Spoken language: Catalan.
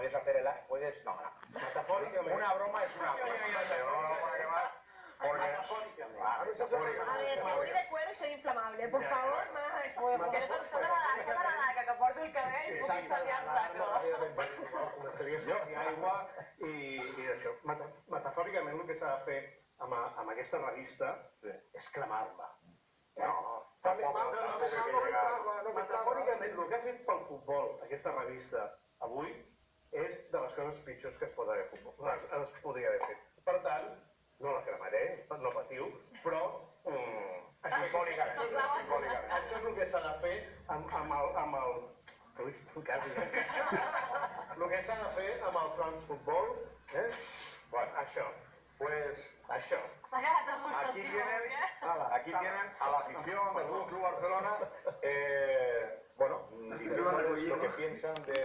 puedes hacer puedes... No, metafóricamente. Una broma es una broma, pero no lo van a quemar porque... Metafóricamente. A ver, yo voy de cuero y soy inflamable, por favor, nada de fuego. Tota la laca que porto el cabell i puc incendiar-me una sèrie d'aigua i això. Metafòricament el que s'ha de fer amb aquesta revista és cremar-la. Metafòricament el que ha fet pel futbol aquesta revista avui és de les coses pitjors que es podria haver fet. Per tant, no la cremaré, no patiu, però simbòlicament. Això és el que s'ha de fer amb el... Quasi. El que s'ha de fer amb el France Football és... Això. Pues això. Aquí tienen a la afición del Club Barcelona, bueno, diciéndoles lo que piensan del